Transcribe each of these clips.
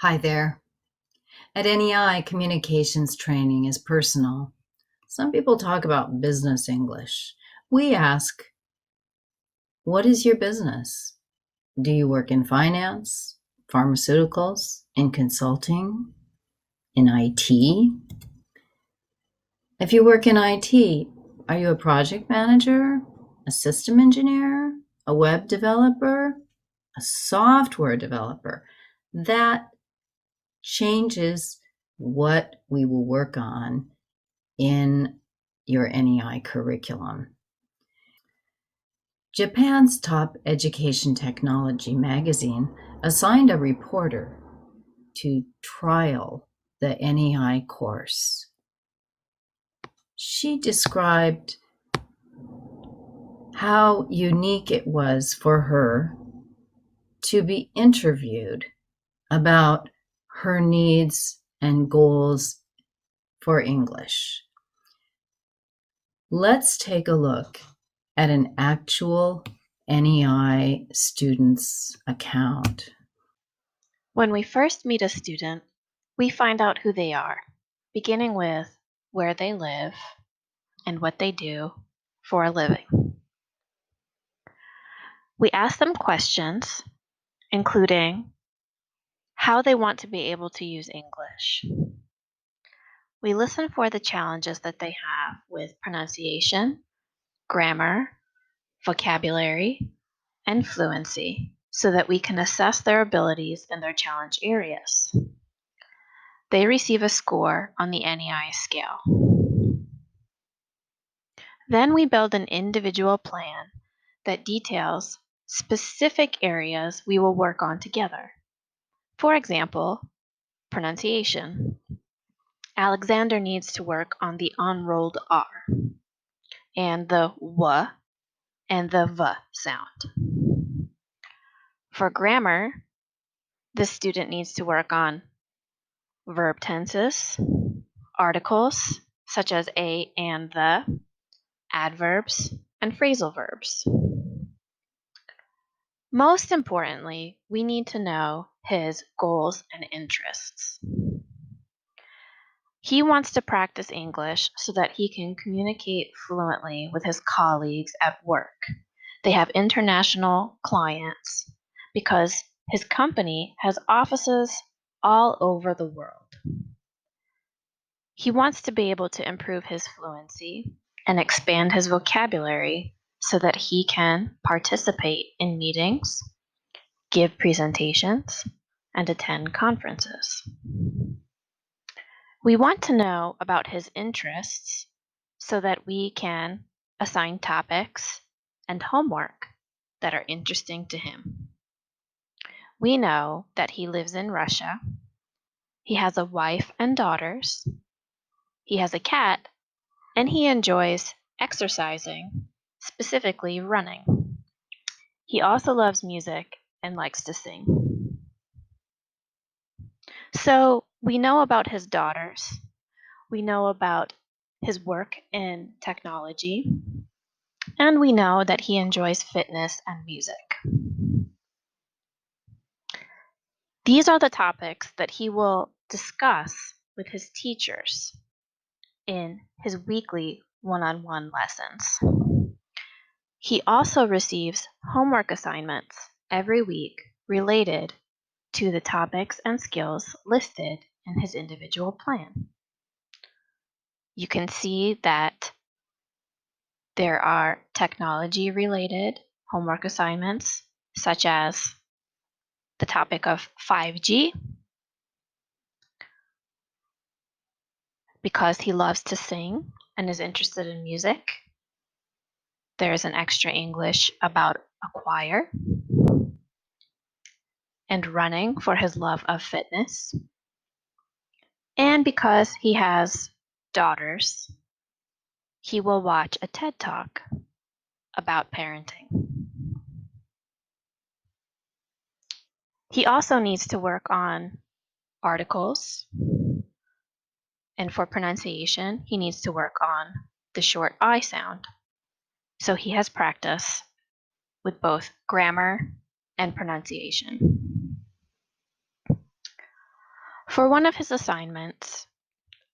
Hi there. At NEI, communications training is personal. Some people talk about business English. We ask, what is your business? Do you work in finance, pharmaceuticals, in consulting, in IT? If you work in IT, are you a project manager, a system engineer, a web developer, a software developer? That changes what we will work on in your NEI curriculum. Japan's top education technology magazine assigned a reporter to trial the NEI course. She described how unique it was for her to be interviewed about her needs and goals for English. Let's take a look at an actual NEI student's account. When we first meet a student, we find out who they are, beginning with where they live and what they do for a living. We ask them questions, including how they want to be able to use English. We listen for the challenges that they have with pronunciation, grammar, vocabulary, and fluency so that we can assess their abilities in their challenge areas. They receive a score on the NEI scale. Then we build an individual plan that details specific areas we will work on together. For example, pronunciation. Alexander needs to work on the unrolled R and the W and the V sound. For grammar, the student needs to work on verb tenses, articles such as a and the, adverbs, and phrasal verbs. Most importantly, we need to know his goals and interests. He wants to practice English so that he can communicate fluently with his colleagues at work. They have international clients because his company has offices all over the world. He wants to be able to improve his fluency and expand his vocabulary so that he can participate in meetings, give presentations, and attend conferences. We want to know about his interests so that we can assign topics and homework that are interesting to him. We know that he lives in Russia. He has a wife and daughters. He has a cat, and he enjoys exercising, specifically running. He also loves music and likes to sing. So we know about his daughters. We know about his work in technology. And we know that he enjoys fitness and music. These are the topics that he will discuss with his teachers in his weekly one-on-one lessons. He also receives homework assignments every week related to the topics and skills listed in his individual plan. You can see that there are technology-related homework assignments, such as the topic of 5G, because he loves to sing and is interested in music. There is an extra English about a choir, and running for his love of fitness. And because he has daughters, he will watch a TED Talk about parenting. He also needs to work on articles, and for pronunciation, he needs to work on the short I sound. So he has practice with both grammar and pronunciation. For one of his assignments,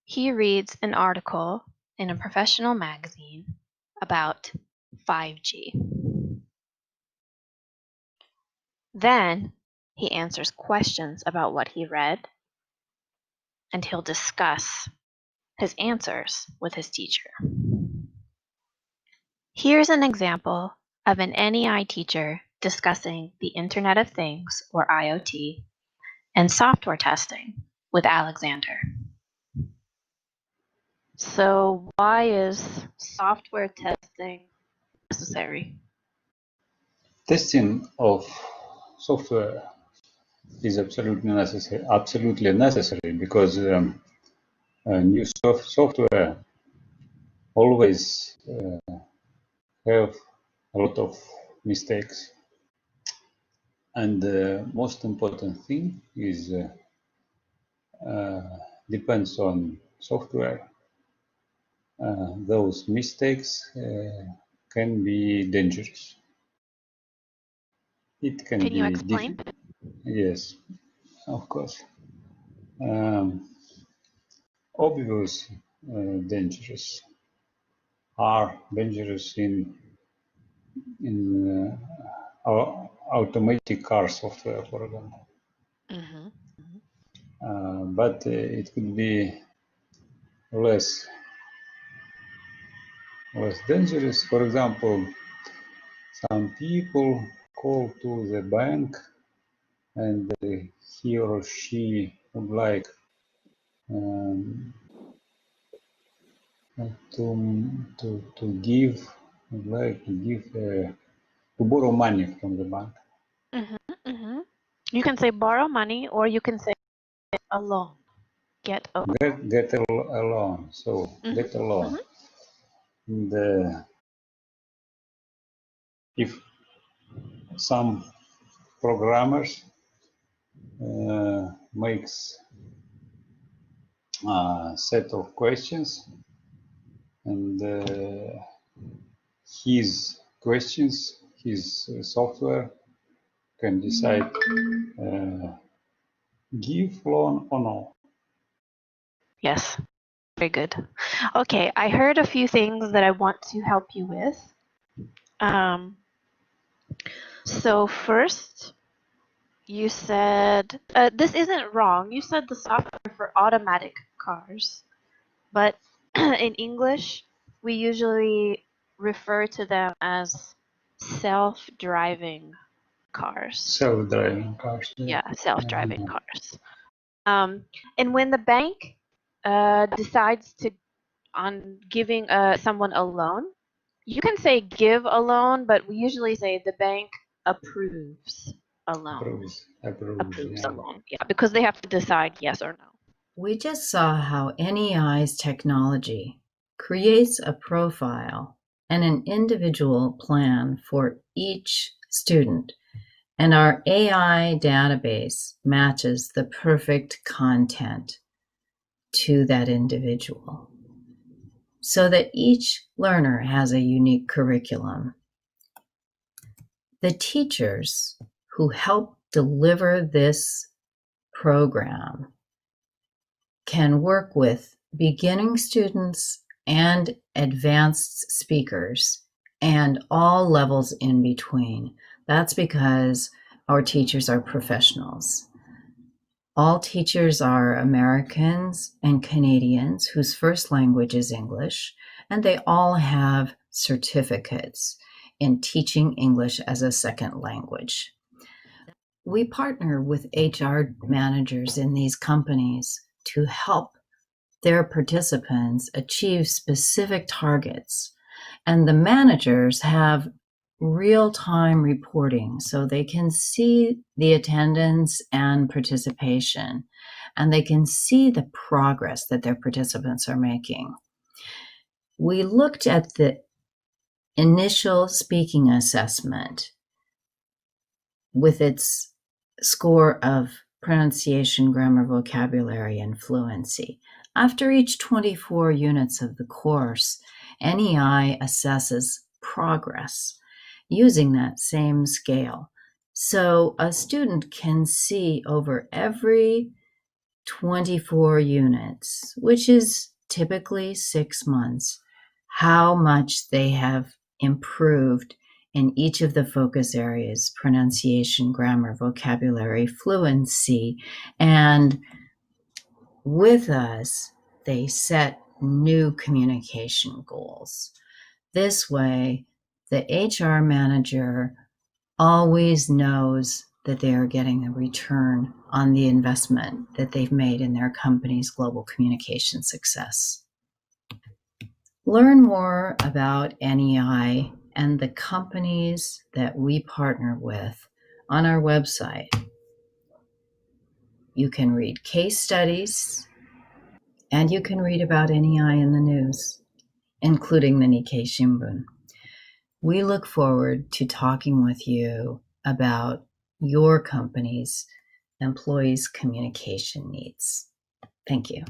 he reads an article in a professional magazine about 5G. Then he answers questions about what he read, and he'll discuss his answers with his teacher. Here's an example of an NEI teacher discussing the Internet of Things, or IoT, and software testing with Alexander. So why is software testing necessary? Testing of software is absolutely necessary because new software always have a lot of mistakes. And the most important thing is depends on software. Those mistakes can be dangerous. It can you be explain? yes, of course. Obvious dangerous are dangerous in our automatic car software, for example. Mm-hmm. But it could be less dangerous. For example, some people call to the bank and he or she would like um, to give to borrow money from the bank. Mm-hmm. Mm-hmm. You can say borrow money, or you can say a loan. Get a loan. Get a loan. So Mm-hmm. get a loan. Mm-hmm. And if some programmers makes a set of questions and his software can decide give loan or no. Yes. Very good. Okay, I heard a few things that I want to help you with. So first, you said this isn't wrong. You said the software for automatic cars, but in English, we usually refer to them as self-driving cars. Self-driving cars. Yeah, self-driving cars. And when the bank decides on giving someone a loan, you can say give a loan, but we usually say the bank approves a loan. Approves, Approves a yeah. loan. Yeah, because they have to decide yes or no. We just saw how NEI's technology creates a profile and an individual plan for each student, and our AI database matches the perfect content to that individual so that each learner has a unique curriculum. The teachers who help deliver this program can work with beginning students and advanced speakers and all levels in between. That's because our teachers are professionals. All teachers are Americans and Canadians whose first language is English, and they all have certificates in teaching English as a second language. We partner with HR managers in these companies to help their participants achieve specific targets. And the managers have real-time reporting so they can see the attendance and participation, and they can see the progress that their participants are making. We looked at the initial speaking assessment with its score of pronunciation, grammar, vocabulary, and fluency. After each 24 units of the course, NEI assesses progress using that same scale. So a student can see over every 24 units, which is typically 6 months, how much they have improved in each of the focus areas: pronunciation, grammar, vocabulary, fluency. And with us, they set new communication goals. This way, the HR manager always knows that they are getting a return on the investment that they've made in their company's global communication success. Learn more about NEI and the companies that we partner with on our website. You can read case studies, and you can read about NEI in the news, including the Nikkei Shimbun. We look forward to talking with you about your company's employees' communication needs. Thank you.